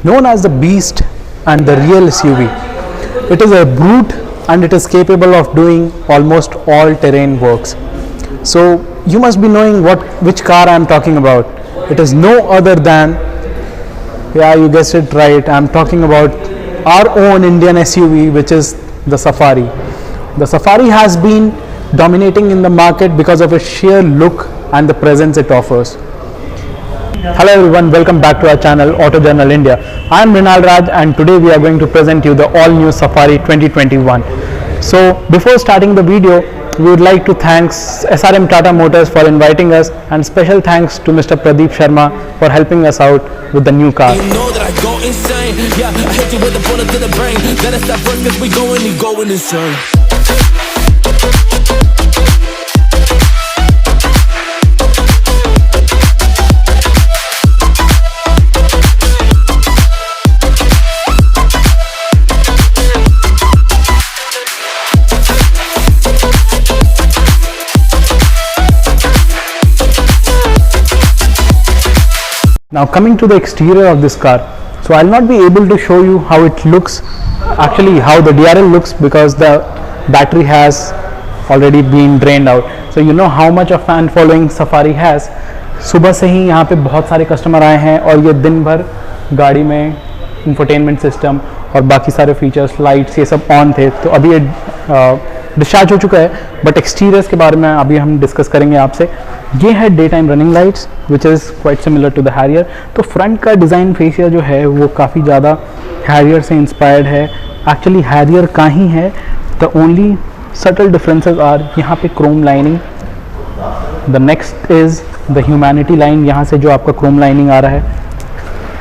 known as the beast and the real SUV. It is a brute and it is capable of doing almost all terrain works. So you must be knowing which car I am talking about. It is no other than, yeah, you guessed it right, I am talking about our own Indian SUV, which is the Safari. The Safari has been dominating in the market because of its sheer look and the presence it offers. Hello everyone, welcome back to our channel Auto Journal India. I am Mrinal Raj and today we are going to present you the all new Safari 2021. So before starting the video, we would like to thank SRM Tata Motors for inviting us, and special thanks to Mr. Pradeep Sharma for helping us out with the new car. You know that I go insane. Yeah, I hit you with a bullet to the brain. Let us stop first cause we going insane. Now coming to the exterior of this car, so I'll not be able to show you how it looks, actually how the DRL looks, because the battery has already been drained out. So you know how much of fan following Safari has. सुबह से ही यहाँ पे बहुत सारे customer आए हैं और ये दिन भर गाड़ी में इंफोटेनमेंट सिस्टम और बाकी सारे फीचर्स, लाइट्स, ये सब ऑन थे. तो अभी ये डिस्चार्ज हो चुका है, बट एक्सटीरियर्स के बारे में अभी हम डिस्कस करेंगे आपसे. ये है day time running lights which is quite similar to the Harrier. तो फ्रंट का डिज़ाइन फेसिया जो है वो काफ़ी ज़्यादा हैरियर से इंस्पायर्ड है. एक्चुअली हैरियर का ही है. The only subtle differences are यहाँ पे chrome lining. The next is the humanity line, यहाँ से जो आपका क्रोम लाइनिंग आ रहा है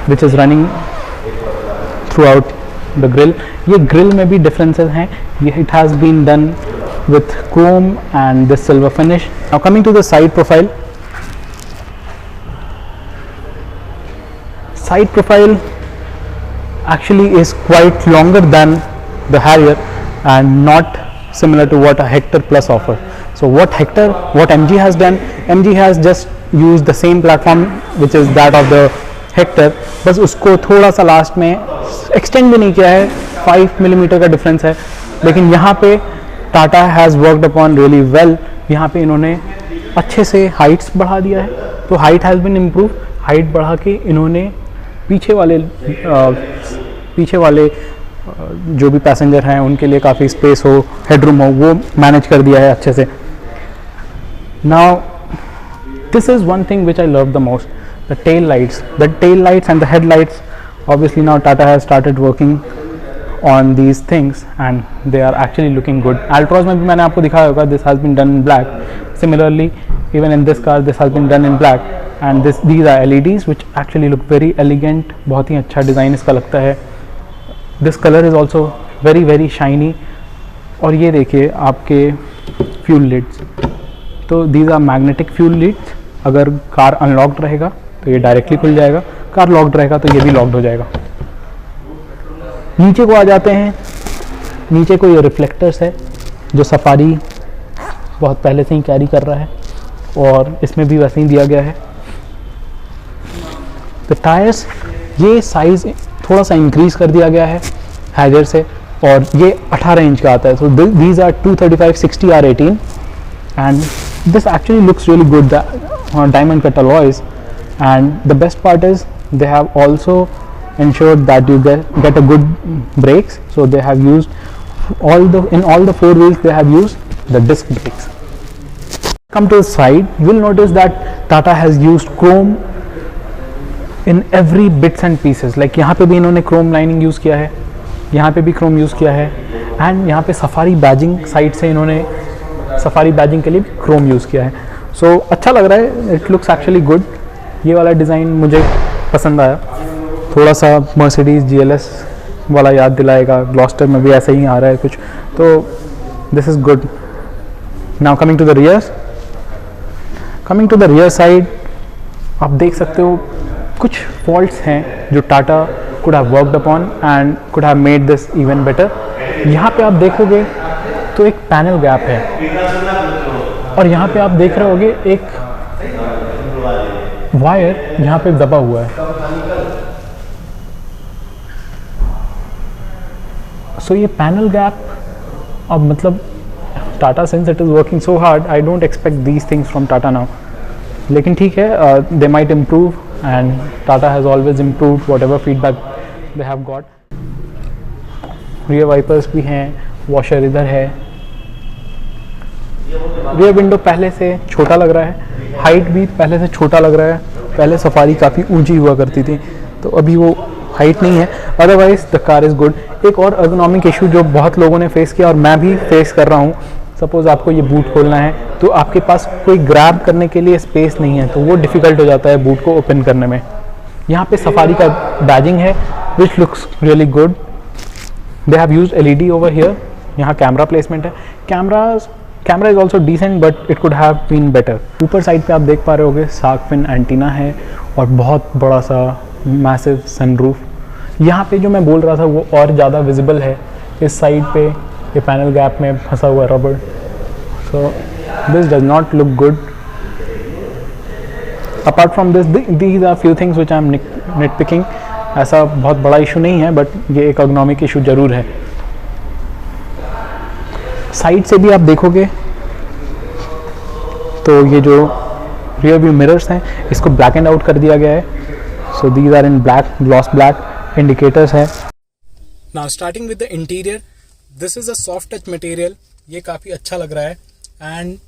which is running throughout the grille. ये ग्रिल में भी डिफरेंसेस हैं. ये it has been done with chrome and this silver finish. Now coming to the side profile. Side profile actually is quite longer than the Harrier and not similar to what a Hector Plus offer. So what MG has done, MG has just used the same platform which is that of the Hector, बस उसको थोड़ा सा last में extend भी नहीं किया है. 5 millimetre का डिफरेंस है. लेकिन यहाँ पे Tata has worked upon really well. यहाँ पे इन्होंने अच्छे से हाइट्स बढ़ा दिया है. तो height has been improve. Height बढ़ा के इन्होंने पीछे वाले जो भी पैसेंजर हैं उनके लिए काफ़ी स्पेस हो, हेडरूम हो, वो मैनेज कर दिया है अच्छे से. Now this is one thing which I love the most, the tail lights and the head lights. Obviously now Tata has started working on these things and they are actually looking good. Altroz में भी मैंने आपको दिखाया होगा, this has been done in black. Similarly, even in this car this has been done in black and these are LEDs which actually look very elegant. बहुत ही अच्छा design इसका लगता है. This color is also very very shiny. और ये देखिए आपके fuel leads, तो these are magnetic fuel lids. अगर कार अनलॉक्ड रहेगा तो ये डायरेक्टली खुल जाएगा, कार लॉक्ड रहेगा तो ये भी लॉक्ड हो जाएगा. नीचे को आ जाते हैं. नीचे को ये रिफ्लेक्टर्स है जो सफारी बहुत पहले से ही कैरी कर रहा है और इसमें भी वैसे ही दिया गया है. तो टायर्स, ये साइज़ थोड़ा सा इंक्रीज़ कर दिया गया है हैरियर से और ये 18 इंच का आता है. So these are 235/60 R18 and this actually looks really good. The diamond cut alloys and the best part is they have also ensured that you get a good brakes. So they have used in all the 4 wheels they have used the disc brakes. Come to the side, you will notice that Tata has used chrome in every bits and pieces. Like यहाँ पे भी इन्होंने chrome lining use किया है, यहाँ पे भी chrome use किया है एंड यहाँ पे सफारी बैजिंग साइड से इन्होंने सफारी बैजिंग के लिए भी chrome यूज़ किया है. So अच्छा लग रहा है. It looks actually good. ये वाला डिज़ाइन मुझे पसंद आया. थोड़ा सा मर्सिडीज़ GLS वाला याद दिलाएगा. ग्लॉस्टर में भी ऐसा ही आ रहा है कुछ, तो this is good. Now coming to the rear side, आप देख सकते हो कुछ फॉल्ट्स हैं जो Tata could have worked upon and could have made this even better. यहाँ पे आप देखोगे तो एक पैनल गैप है और यहाँ पे आप देख रहे होगे एक वायर यहाँ पे दबा हुआ है. सो ये पैनल गैप, अब मतलब Tata since it is working so hard, I don't expect these things from Tata now, लेकिन ठीक है, they might improve and Tata has always improve whatever feedback they have got. Rear wipers भी हैं, वॉशर इधर है। Rear window पहले से छोटा लग रहा है, हाइट भी पहले से छोटा लग रहा है। पहले सफारी काफ़ी ऊंची हुआ करती थी, तो अभी वो हाइट नहीं है। Otherwise the car is good. एक और अर्गोनॉमिक इशू जो बहुत लोगों ने फेस किया और मैं भी फेस कर रहा हूँ, सपोज़ आपको ये बूट खोलना है तो आपके पास कोई ग्रैब करने के लिए स्पेस नहीं है, तो वो डिफ़िकल्ट हो जाता है बूट को ओपन करने में। यहाँ पे सफारी का बैजिंग है which looks really good. They have used LED over here. यहाँ कैमरा प्लेसमेंट है। Camera is also decent but it could have been better. ऊपर साइड पे आप देख पा रहे होगे शार्क फिन एंटीना है और बहुत बड़ा सा मैसिव सनरूफ। यहाँ पे जो मैं बोल रहा था वो और ज़्यादा विजिबल है इस साइड पे, ये पैनल गैप में फंसा हुआ rubber. So this does not look good. Apart from this, these are few things which I am nitpicking. ऐसा बहुत बड़ा इशू नहीं है बट ये एक अर्गोनॉमिक इशू ज़रूर है। साइड से भी आप देखोगे तो ये जो रियर व्यू मिरर्स हैं इसको ब्लैक एंड आउट कर दिया गया है। So these are in black, gloss black. Indicators है। Now starting with the interior, this is a soft touch material. ये काफ़ी अच्छा लग रहा है एंड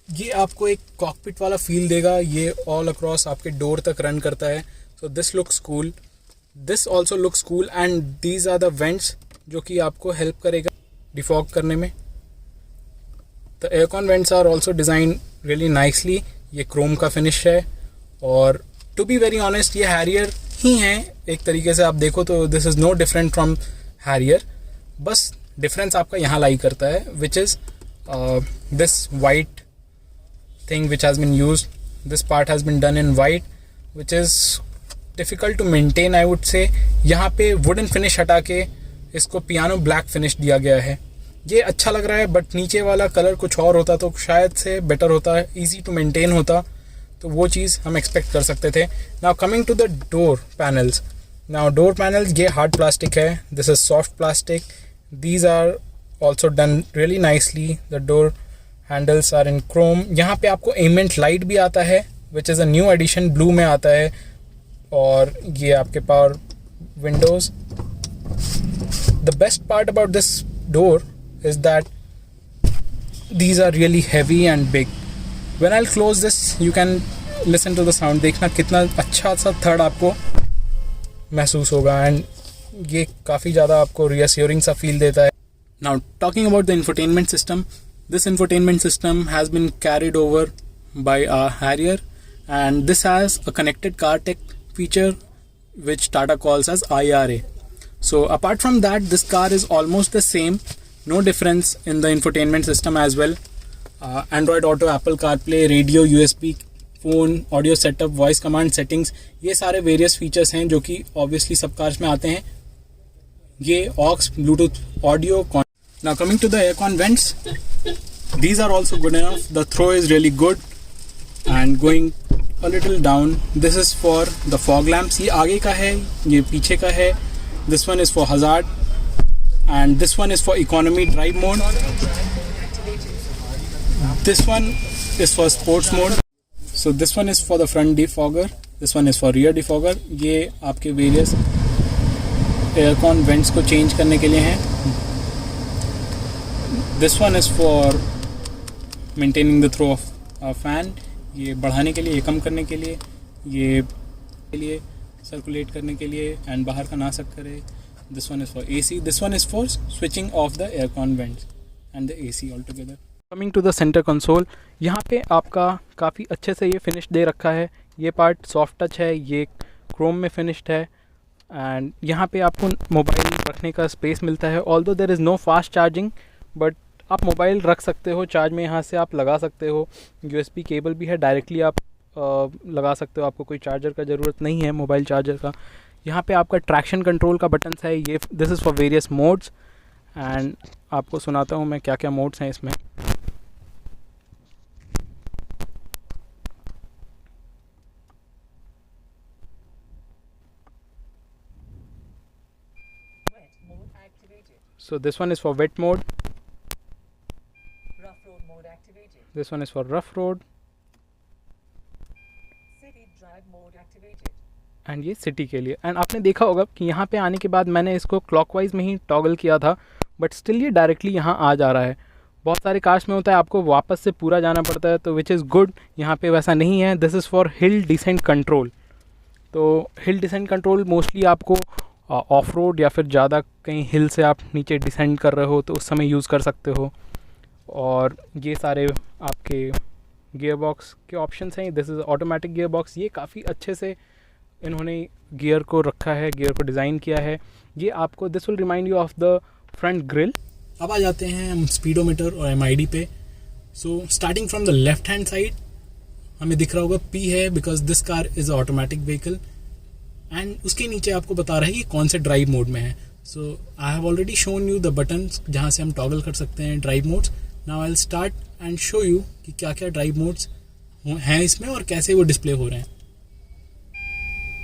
ये आपको एक कॉकपिट वाला फील देगा। ये ऑल अक्रॉस आपके डोर तक रन करता है। So this looks cool, this also looks cool and these are the vents जो कि आपको हेल्प करेगा डिफॉग करने में। The aircon vents are also design really nicely. ये क्रोम का फिनिश है और टू बी वेरी ऑनेस्ट ये हैरियर ही हैं एक तरीके से आप देखो तो। This is no different from Harrier, बस डिफरेंस आपका यहाँ लाई करता है which is this white thing which has been used. This part has been done in white which is difficult to maintain I would say. यहाँ पे wooden finish हटा के इसको पियानो ब्लैक फिनिश दिया गया है। ये अच्छा लग रहा है बट नीचे वाला कलर कुछ और होता तो शायद से बेटर होता है, ईजी टू मेंटेन होता, तो वो चीज़ हम एक्सपेक्ट कर सकते थे। Now coming to the door panels. Now door panels ये हार्ड प्लास्टिक है, this is soft plastic. These are also done really nicely. The door handles are in chrome. यहाँ पे आपको एमेंट लाइट भी आता है which is a new addition, blue में आता है। और ये आपके power windows. The best part about this door is that these are really heavy and big. When I'll close this you can listen to the sound. देखना कितना अच्छा सा थर्ड आपको महसूस होगा एंड ये काफ़ी ज़्यादा आपको reassuring सा फील देता है। Now talking about the infotainment system, this infotainment system has been carried over by a Harrier and this has a connected car tech feature which Tata calls as IRA. So apart from that this car is almost the same. No difference in the infotainment system as well. Android Auto, Apple CarPlay, radio, USB, phone, audio setup, voice command settings, ये सारे various features हैं जो कि obviously सब cars में आते हैं। ये aux, Bluetooth, audio. Now coming to the aircon vents, these are also good enough. The throw is really good and going a little down. This is for the fog lamps. ये आगे का है, ये पीछे का है. This one is for hazard. And this one is for economy drive mode. This one is for sports mode. So this one is for the front defogger. This one is for rear defogger. ये आपके various aircon vents को change करने के लिए हैं. This one is for maintaining the throw of a fan. ये बढ़ाने के लिए, ये कम करने के लिए, ये circulate करने के लिए and बाहर का नासक करे. This one is for AC. This one is for switching off the aircon vents and the AC altogether. Coming to the center console, यहाँ पे आपका काफ़ी अच्छे से ये फिनिश दे रखा है. ये पार्ट सॉफ्ट टच है, ये क्रोम में फिनिश्ड है एंड यहाँ पे आपको मोबाइल रखने का स्पेस मिलता है. Although there is no fast charging but आप मोबाइल रख सकते हो चार्ज में, यहाँ से आप लगा सकते हो. USB केबल भी है, डायरेक्टली आप लगा सकते हो, आपको कोई चार्जर का ज़रूरत नहीं है मोबाइल चार्जर का. यहाँ पे आपका ट्रैक्शन कंट्रोल का बटन्स है. ये this is for various modes and आपको सुनाता हूँ मैं क्या क्या मोड्स हैं इसमें. activated. So this one is for wet mode, Rough road mode activated. this one is for rough road, City drive mode activated. And ये सिटी के लिए. एंड आपने देखा होगा कि यहाँ पे आने के बाद मैंने इसको क्लॉकवाइज में ही टॉगल किया था, बट स्टिल ये डायरेक्टली यहाँ आ जा रहा है. बहुत सारे कार्स में होता है आपको वापस से पूरा जाना पड़ता है, तो विच इज़ गुड. यहाँ पे वैसा नहीं है. This is for hill descent control. तो हिल डिसेंट कंट्रोल मोस्टली आपको ऑफ रोड या फिर ज़्यादा कहीं हिल से आप नीचे डिसेंड कर रहे हो तो उस समय यूज़ कर सकते हो. और ये सारे आपके गियर बॉक्स के ऑप्शंस हैं. This is automatic gear box. ये काफ़ी अच्छे से इन्होंने गियर को रखा है, गियर को डिज़ाइन किया है. ये आपको this will remind you of the front grille. अब आ जाते हैं हम स्पीडोमीटर और MID पे. So starting from the left hand side हमें दिख रहा होगा P है, because this car is a automatic vehicle. And उसके नीचे आपको बता रहा है कि कौन से ड्राइव मोड में है. So I have already shown you the buttons जहाँ से हम टॉगल कर सकते हैं drive modes. Now I will start and show you कि क्या क्या ड्राइव मोड्स हैं इसमें और कैसे वो डिस्प्ले हो रहे हैं.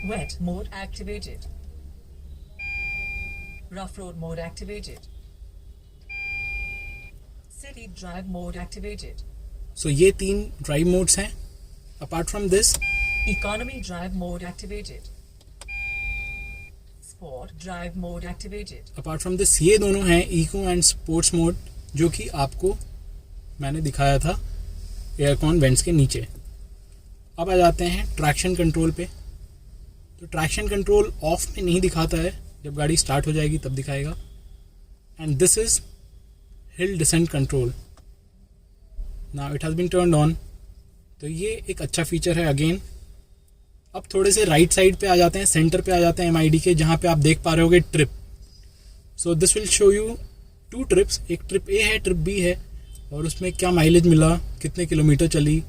Wet mode activated. Rough road mode activated. City drive mode activated. सो ये 3 ड्राइव मोड्स हैं. Apart from this Economy drive mode activated. Sport drive mode activated. Apart from this ये दोनों हैं इको एंड स्पोर्ट्स मोड, जो कि आपको मैंने दिखाया था एयरकॉन वेंट्स के नीचे. अब आ जाते हैं ट्रैक्शन कंट्रोल पे. तो ट्रैक्शन कंट्रोल ऑफ में नहीं दिखाता है, जब गाड़ी स्टार्ट हो जाएगी तब दिखाएगा. And this is hill descent control. Now it has been turned on. तो ये एक अच्छा फीचर है अगेन. अब थोड़े से राइट साइड पे आ जाते हैं, सेंटर पे आ जाते हैं MID के, जहाँ पे आप देख पा रहे होगे trip. So this will show you 2 trips. एक ट्रिप A है, ट्रिप B है, और उसमें क्या माइलेज मिला, कितने किलोमीटर चली,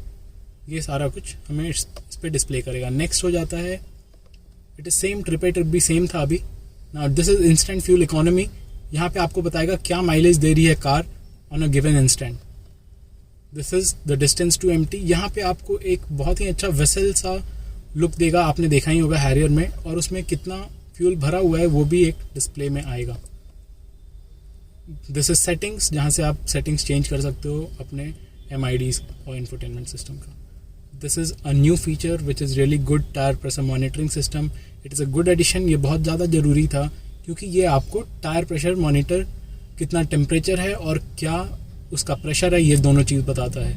ये सारा कुछ हमें इस पर डिस्प्ले करेगा. नेक्स्ट हो जाता है it is same trip A trip B same था अभी. Now this is instant fuel economy. यहाँ पे आपको बताएगा क्या माइलेज दे रही है car on a given instant. This is the distance to empty. यहाँ पे आपको एक बहुत ही अच्छा वेसल सा लुक देगा. आपने देखा ही होगा हैरियर में, और उसमें कितना फ्यूल भरा हुआ है वो भी एक डिस्प्ले में आएगा. दिस इज सेटिंग्स, जहाँ से आप सेटिंग्स चेंज कर सकते हो अपने MIDs और इंफोटेनमेंट सिस्टम का. This is a new feature which is really good. Tyre pressure monitoring system, it is a good addition. ये बहुत ज़्यादा ज़रूरी था, क्योंकि ये आपको टायर प्रेशर मॉनिटर, कितना टेम्परेचर है और क्या उसका प्रेशर है, ये दोनों चीज़ बताता है.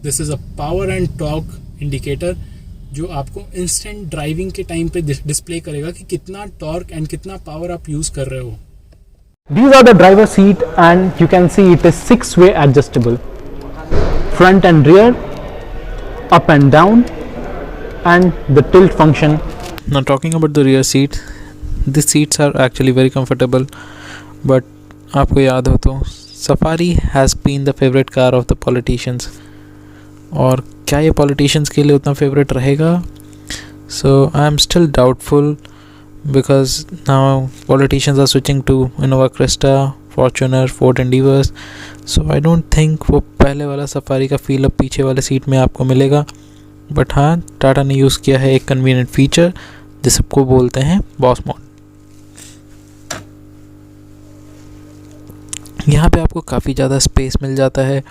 This is a power and torque indicator, जो आपको इंस्टेंट ड्राइविंग के टाइम पे डिस्प्ले करेगा कि कितना टॉर्क एंड कितना पावर आप यूज़ कर रहे हो. These are the driver seat, and you can see it is 6-way adjustable. Front and rear, up and down, and the tilt function. Now talking about the rear seat, these seats are actually very comfortable, but आपको याद हो तो Safari has been the favorite car of the politicians. और क्या ये politicians के लिए उतना favorite रहेगा? So I am still doubtful, because now politicians are switching to Innova Crista, Fortuner, Ford Endeavours. So I don't think वो पहले वाला सफारी का फील अब पीछे वाले सीट में आपको मिलेगा. बट हाँ, टाटा ने यूज़ किया है एक कन्वीनियंट फीचर जिसको बोलते हैं बॉस मोड. यहाँ पे आपको काफ़ी ज़्यादा स्पेस मिल जाता है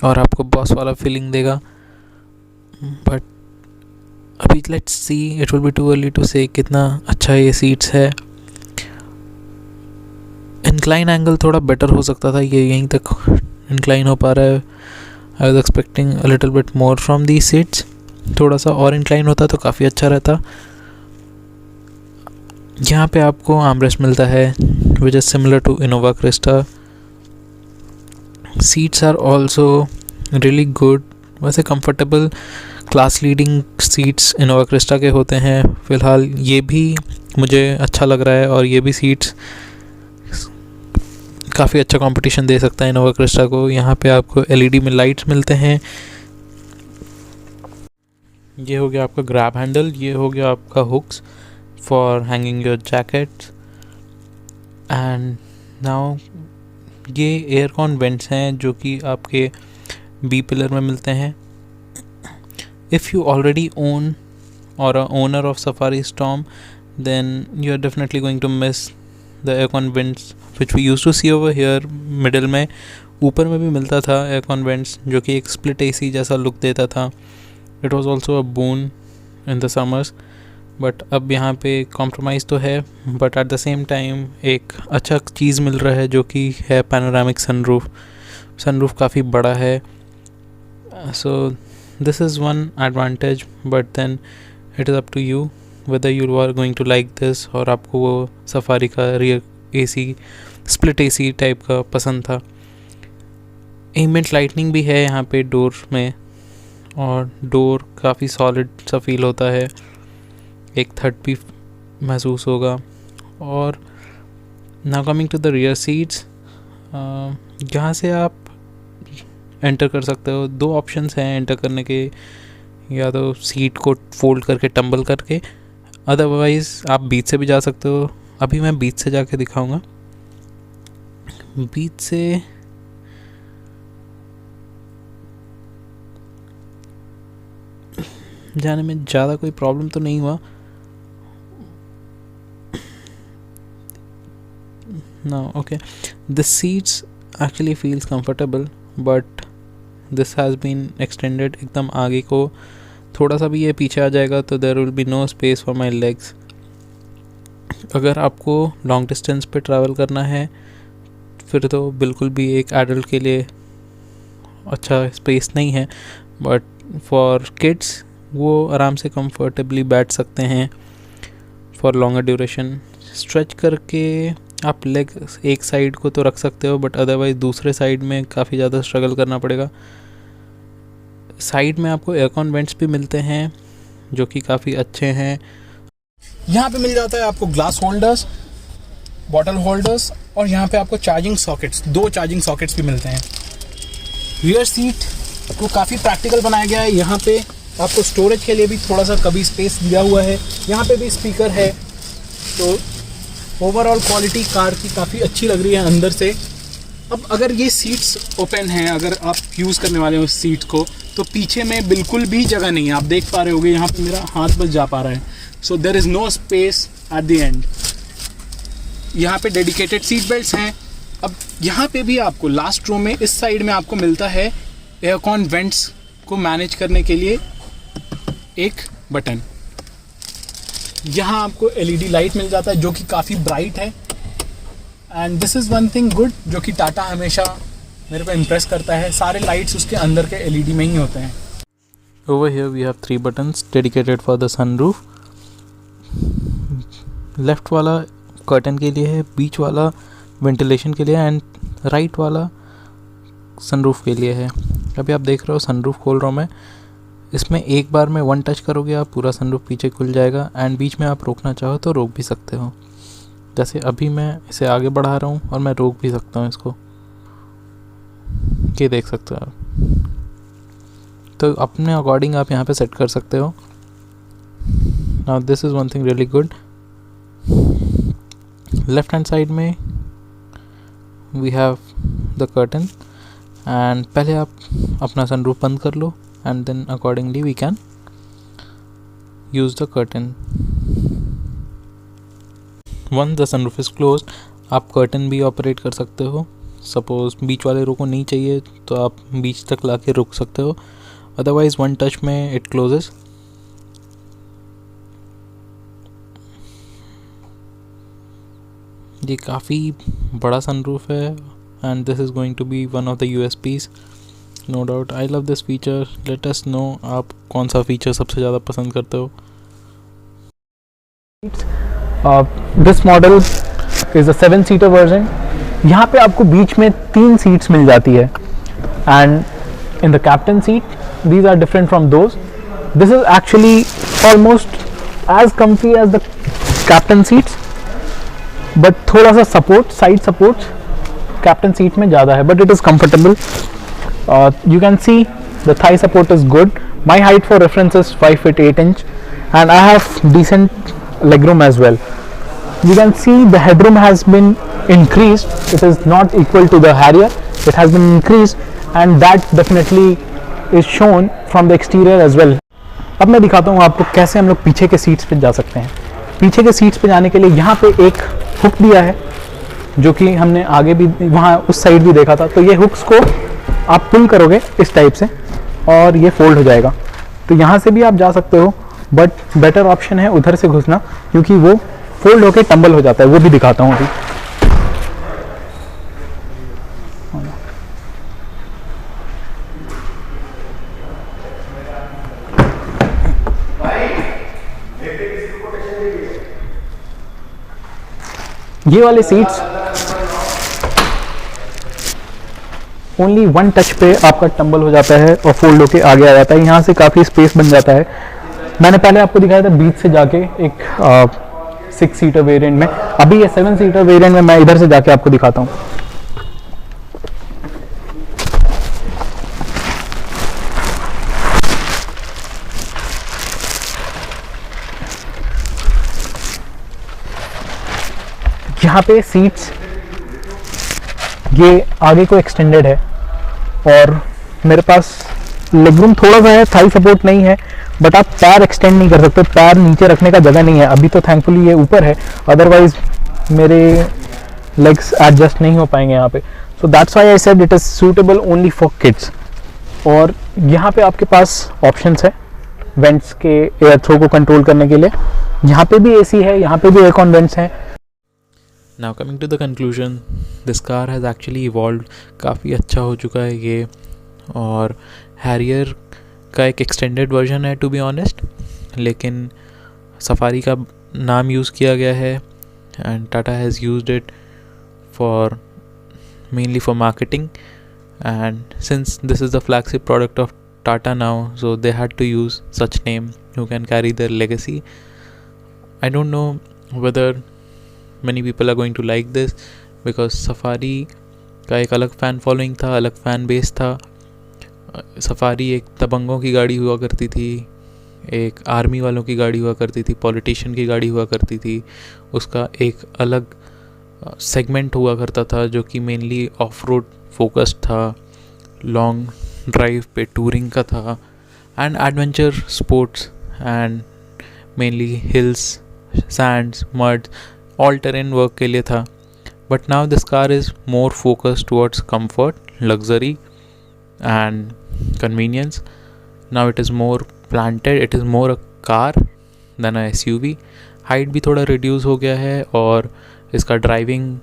और आपको बॉस वाला फीलिंग देगा. बट अभी let's see, it will be too early to say कितना अच्छा ये सीट्स है. इंक्लाइन एंगल थोड़ा बेटर हो सकता था, ये यहीं तक इंक्लाइन हो पा रहा है. I was expecting a little bit more from the seats. थोड़ा सा और इंक्लाइन होता तो काफ़ी अच्छा रहता. यहाँ पे आपको आर्मरेस्ट मिलता है which is similar to Innova Crysta. Seats are also really good, वैसे comfortable. Class leading seats Innova Crysta के होते हैं. फ़िलहाल ये भी मुझे अच्छा लग रहा है, और ये भी सीट्स काफ़ी अच्छा कंपटीशन दे सकता है इनोवा क्रिस्टा को. यहाँ पे आपको LED में लाइट्स मिलते हैं. ये हो गया आपका ग्रैब हैंडल. ये हो गया आपका hooks for hanging your jackets. And now ये एयरकॉन वेंट्स हैं जो कि आपके B पिलर में मिलते हैं. If you already own or are owner of Safari Storm, then you are definitely going to miss the aircon vents which we use to see over here middle में, ऊपर में भी मिलता था एयरकॉन वेंट्स जो कि एक स्प्लिट एसी जैसा लुक देता था. It was also a bone in the summers, but अब यहाँ पे कॉम्प्रोमाइज़ तो है, but at the same time एक अच्छा चीज़ मिल रहा है जो कि है पैनोरामिक सनरूफ. सनरूफ काफ़ी बड़ा है, so this is one advantage, but then it is up to you whether you are going to like this और आपको वो सफारी का rear AC split AC type का पसंद था. एम्बिएंट लाइटनिंग भी है यहाँ पे डोर में, और डोर काफ़ी सॉलिड सा फील होता है, एक थर्ड भी महसूस होगा. और now coming to the rear seats, जहाँ से आप एंटर कर सकते हो. 2 ऑप्शंस हैं एंटर करने के, या तो सीट को फोल्ड करके टंबल करके, अदरवाइज़ आप बीच से भी जा सकते हो. अभी मैं बीच से जाके दिखाऊंगा. बीच से जाने में ज़्यादा कोई प्रॉब्लम तो नहीं हुआ. No, okay. The seats actually feels comfortable, but this has been extended एकदम आगे को. थोड़ा सा भी ये पीछे आ जाएगा तो there will be no space for my legs. अगर आपको लॉन्ग डिस्टेंस पे ट्रैवल करना है फिर तो बिल्कुल भी एक एडल्ट के लिए अच्छा स्पेस नहीं है, बट फॉर किड्स वो आराम से कंफर्टेबली बैठ सकते हैं फॉर लॉन्गर ड्यूरेशन. स्ट्रेच करके आप लेग एक साइड को तो रख सकते हो, बट अदरवाइज़ दूसरे साइड में काफ़ी ज़्यादा स्ट्रगल करना पड़ेगा. साइड में आपको एयरकॉन वेंट्स भी मिलते हैं जो कि काफ़ी अच्छे हैं. यहाँ पे मिल जाता है आपको ग्लास होल्डर्स, बॉटल होल्डर्स, और यहाँ पे आपको चार्जिंग सॉकेट्स, 2 चार्जिंग सॉकेट्स भी मिलते हैं. रियर सीट को काफ़ी प्रैक्टिकल बनाया गया है. यहाँ पे आपको स्टोरेज के लिए भी थोड़ा सा कभी स्पेस दिया हुआ है. यहाँ पे भी स्पीकर है. तो ओवरऑल क्वालिटी कार की काफ़ी अच्छी लग रही है अंदर से. अब अगर ये सीट्स ओपन हैं, अगर आप यूज़ करने वाले हो उस सीट को, तो पीछे में बिल्कुल भी जगह नहीं है. आप देख पा रहे होगे यहाँ पे मेरा हाथ बस जा पा रहा है. So there is no space at the end. यहाँ पे डेडिकेटेड सीट बेल्ट्स हैं. अब यहाँ पे भी आपको लास्ट रो में इस साइड में आपको मिलता है एयरकॉन वेंट्स को मैनेज करने के लिए एक बटन. यहाँ आपको LED लाइट मिल जाता है जो कि काफ़ी ब्राइट है. And this is one thing good जो कि टाटा हमेशा मेरे को इम्प्रेस करता है, सारे लाइट्स उसके अंदर के LED में ही होते हैं. Over here we have 3 buttons dedicated for the sunroof. Left वाला कर्टन के लिए है, बीच वाला वेंटिलेशन के लिए, एंड राइट वाला सनरूफ के लिए है. अभी आप देख रहे हो सनरूफ खोल रहा हूँ मैं. इसमें एक बार में 1 टच करोगे आप पूरा सनरूफ पीछे खुल जाएगा, एंड बीच में आप रोकना चाहो तो रोक भी सकते हो. जैसे अभी मैं इसे आगे बढ़ा रहा हूँ और मैं रोक भी सकता हूँ इसको, ये देख सकते हो आप. तो अपने अकॉर्डिंग आप यहाँ पे सेट कर सकते हो. Now this is one thing really good. Left hand side में we have the curtain, and पहले आप अपना सनरूफ बंद कर लो, and then accordingly we can use the curtain. Once the sunroof is closed, आप कर्टन भी ऑपरेट कर सकते हो. सपोज बीच वाले रो को नहीं चाहिए तो आप बीच तक लाके रुक सकते हो, अदरवाइज 1 टच में इट क्लोजेस. ये काफ़ी बड़ा सनरूफ है, and this is going to be one of the USPs. No doubt I love this feature. Let us know आप कौन सा फीचर सबसे ज़्यादा पसंद करते हो. दिस मॉडल इज़ अ 7-सीटर वर्जन. यहाँ पे आपको बीच में 3 सीट्स मिल जाती है, and in the captain seat these are different from those. This is actually almost as comfy as the captain seats, but थोड़ा सा support, side support captain seat में ज़्यादा है, but it is comfortable. You can see the thigh support is good. My height for reference is 5 feet 8 inch, and I have decent legroom as well. You can see the headroom has been increased. It is not equal to the Harrier. It has been increased, and that definitely is shown from the exterior as well. अब मैं दिखाता हूँ आपको कैसे हम लोग पीछे के सीट्स पे जा सकते हैं. पीछे के सीट्स पे जाने के लिए यहाँ पे एक हुक दिया है जो कि हमने आगे भी वहाँ उस साइड भी देखा था। तो ये हुक्स को आप पुल करोगे इस टाइप से और ये फोल्ड हो जाएगा। तो यहाँ से भी आप जा सकते हो, बट बेटर ऑप्शन है उधर से घुसना, क्योंकि वो फोल्ड होके टंबल हो जाता है। वो भी दिखाता हूँ अभी। ये वाले सीट्स ओनली वन टच पे आपका टंबल हो जाता है और फोल्ड होके आगे आ जाता है। यहाँ से काफ़ी स्पेस बन जाता है। मैंने पहले आपको दिखाया था बीच से जाके एक 6 सीटर वेरिएंट में, अभी ये 7 सीटर वेरिएंट में मैं इधर से जाके आपको दिखाता हूँ। यहाँ पे सीट्स ये आगे को एक्सटेंडेड है और मेरे पास लेग रूम थोड़ा सा है, थाई सपोर्ट नहीं है, बट आप पैर एक्सटेंड नहीं कर सकते, पैर नीचे रखने का जगह नहीं है। अभी तो थैंकफुली ये ऊपर है, अदरवाइज मेरे लेग्स एडजस्ट नहीं हो पाएंगे यहाँ पे। So that's why I said it is suitable only for kids. और यहाँ पे आपके पास ऑप्शंस है वेंट्स के एयर थ्रो को कंट्रोल करने के लिए। यहाँ पे भी एसी है, यहाँ पे भी एयरकॉन वेंट्स हैं। Now coming to the conclusion, this car has actually evolved, काफ़ी अच्छा हो चुका है ये, और हैरियर का एक एक्सटेंडेड वर्जन है टू बी ऑनेस्ट, लेकिन सफारी का नाम यूज़ किया गया है and Tata has used it for mainly for marketing, and since this is the flagship product of Tata now, so they had to use such name who can carry their legacy. I don't know whether many people are going to like this because Safari का एक अलग fan following था, अलग fan base था। Safari एक दबंगों की गाड़ी हुआ करती थी, एक आर्मी वालों की गाड़ी हुआ करती थी, पॉलिटिशियन की गाड़ी हुआ करती थी। उसका एक अलग सेगमेंट हुआ करता था जो कि मेनली ऑफ रोड फोकस्ड था, लॉन्ग ड्राइव पे टूरिंग का था, and adventure sports and mainly hills, Sands, mud, all terrain work के लिए था। But now this car is more focused towards comfort, luxury and convenience. Now it is more planted, it is more a car than a SUV. Height भी थोड़ा reduce हो गया है और इसका ड्राइविंग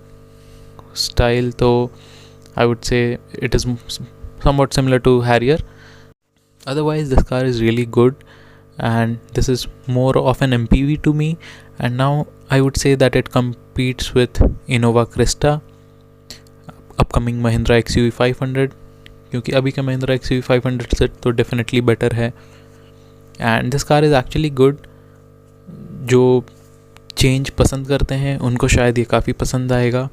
स्टाइल तो I would say it is somewhat similar to Harrier. Otherwise this car is really good and this is more of an MPV to me, and now I would say that it competes with Innova Krista, upcoming Mahindra XUV 500, क्योंकि अभी का Mahindra XUV 500 से तो definitely better है। and this car is actually good. जो change पसंद करते हैं उनको शायद ये काफ़ी पसंद आएगा,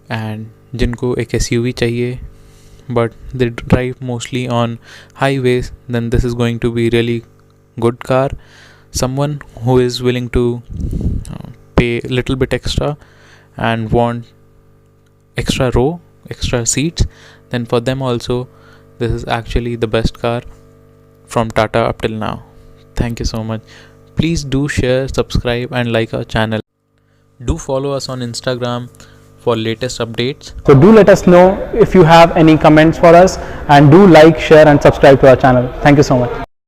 एंड जिनको एक SUV चाहिए but they drive mostly on highways, then this is going to be really good car. Someone who is willing to pay a little bit extra and want extra row, extra seats, then for them also this is actually the best car from Tata up till now. Thank you so much. Please do share, subscribe and like our channel. Do follow us on Instagram for latest updates. So do let us know if you have any comments for us, and do like, share and subscribe to our channel. Thank you so much.